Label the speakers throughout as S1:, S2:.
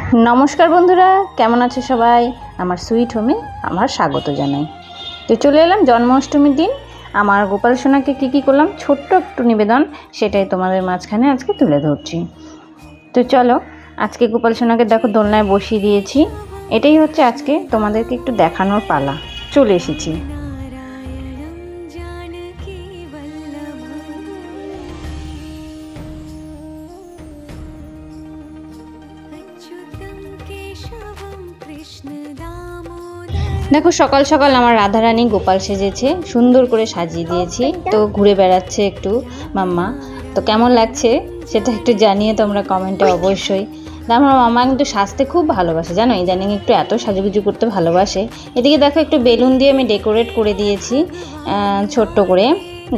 S1: नमस्कार बंधुरा केमन आछो सबाई आमार सुइट होमे आमार स्वागत जानाई। तो चले एलाम जन्माष्टमीर दिन आमार गोपाल सोनाके की करलाम छोट्ट एकटु निवेदन सेटाई तोमादेर माझखाने आजके तुले धरछि। तो चलो आजके गोपाल सोनाके देखो दोलनाय बसिए दिएछि, एटाई हच्छे आजके तोमादेरके एकटु देखानोर पाला। चले एसेछि। देखो सकाल सकाल आमार राधा रानी गोपाल सेजेছে, सुंदर करे साजिয়ে দিয়েছি। तो घुरे बेড়াচ্ছে একটু माम्मा। तो केमन लागছে সেটা একটু জানিয়ে তোমরা কমেন্টে অবশ্যই। আমার মামা কিন্তু সাজতে খুব ভালোবাসে, জানো ইদানিং একটু এত সাজুগুজু করতে ভালোবাসে। এদিকে দেখো একটু বেলুন দিয়ে আমি ডেকোরেট করে দিয়েছি ছোট্ট করে।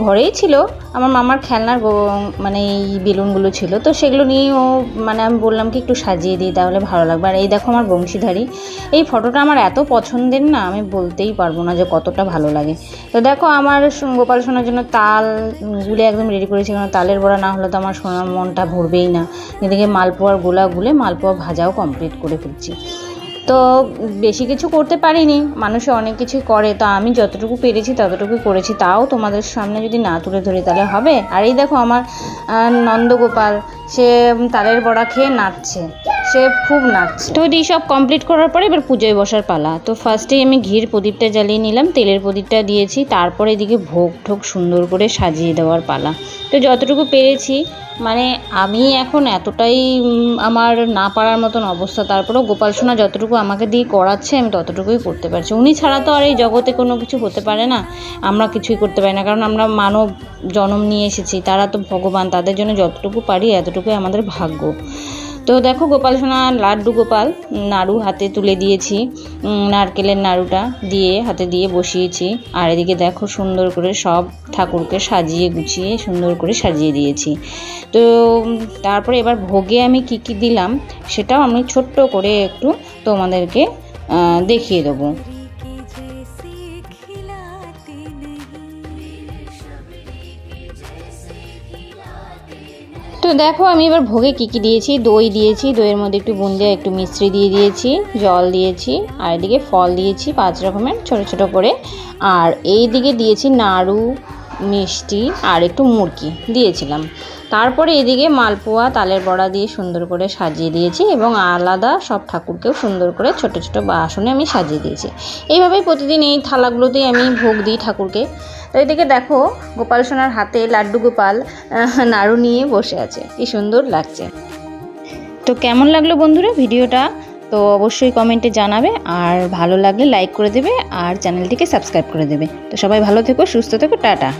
S1: ঘরেই ছিল আমার মামার খেলনার মানে এই বেলুনগুলো ছিল, তো সেগুলো নিয়ে ও মানে আমি বললাম কি একটু সাজিয়ে দিই তাহলে ভালো লাগবে। আর এই দেখো আমার বংশীধারী, এই ফটোটা আমার এত পছন্দের না আমি বলতেই পারবো না যে কতটা ভালো লাগে। তো দেখো আমার গোপাল সোনার জন্য তাল গুলে একদম রেডি করেছি, কারণ তালের বড়া না হলে তো আমার সোনার মনটা ভরবেই না। এদিকে মালপোয়ার গোলা গুলে মালপোয়া ভাজাও কমপ্লিট করে ফেলছি। তো বেশি কিছু করতে পারিনি, মানুষে অনেক কিছু করে, তো আমি যতটুকু পেরেছি ততটুকু করেছি। তাও তোমাদের সামনে যদি না তুলে ধরি তাহলে হবে। আর এই দেখো আমার নন্দগোপাল, সে তালের বড়া খেয়ে নাচছে, সে খুব নাচছে। তো এই সব কমপ্লিট করার পরে এবার পুজোয় বসার পালা। তো ফার্স্টেই আমি ঘির প্রদীপটা জ্বালিয়ে নিলাম, তেলের প্রদীপটা দিয়েছি, তারপরে এদিকে ভোগ ঠোক সুন্দর করে সাজিয়ে দেওয়ার পালা। তো যতটুকু পেরেছি, মানে আমি এখন এতটাই আমার না পারার মতন অবস্থা, তারপরেও গোপাল সোনা যতটুকু আমাকে দিয়ে করাচ্ছে আমি ততটুকুই করতে পারছি। উনি ছাড়া তো আর এই জগতে কোনো কিছু হতে পারে না, আমরা কিছুই করতে পারি না, কারণ আমরা মানব জন্ম নিয়ে এসেছি, তারা তো ভগবান, তাদের জন্য যতটুকু পারি এতটুকুই আমাদের ভাগ্য। তো দেখো গোপাল সোনা লাড্ডু গোপাল নাড়ু হাতে তুলে দিয়েছি, নারকেলের নাড়ুটা দিয়ে হাতে দিয়ে বসিয়েছি। আর এদিকে দেখো সুন্দর করে সব ঠাকুরকে সাজিয়ে গুছিয়ে সুন্দর করে সাজিয়ে দিয়েছি। তো তারপরে এবার ভোগে আমি কি কি দিলাম সেটাও আমি ছোট্ট করে একটু তোমাদেরকে দেখিয়ে দেবো। তো দেখো আমি এবার ভোগে কি কি দিয়েছি। দই দিয়েছি, দইয়ের মধ্যে একটু বুন্দিয়া একটু মিশ্রি দিয়ে দিয়েছি, জল দিয়েছি, আর এদিকে ফল দিয়েছি 5 রকমের ছোট ছোট করে। আর এই দিকে দিয়েছি নাড়ু, মিষ্টি আর একটু মুরকি দিয়েছিলাম। তারপরে এদিকে মালপোয়া তালের বড়া দিয়ে সুন্দর করে সাজিয়ে দিয়েছি, এবং আলাদা সব ঠাকুরকেও সুন্দর করে ছোট ছোট বাসনে আমি সাজিয়ে দিয়েছি। এইভাবেই প্রতিদিন এই থালাগুলোতেই আমি ভোগ দিই ঠাকুরকে। তো এদিকে দেখো গোপাল সোনার হাতে লাড্ডু গোপাল নাড়ু নিয়ে বসে আছে, কি সুন্দর লাগছে। তো কেমন লাগলো বন্ধুরা ভিডিওটা, তো অবশ্যই কমেন্টে জানাবে, আর ভালো লাগলে লাইক করে দেবে, আর চ্যানেলটিকে সাবস্ক্রাইব করে দেবে। তো সবাই ভালো থেকো, সুস্থ থেকো, টাটা।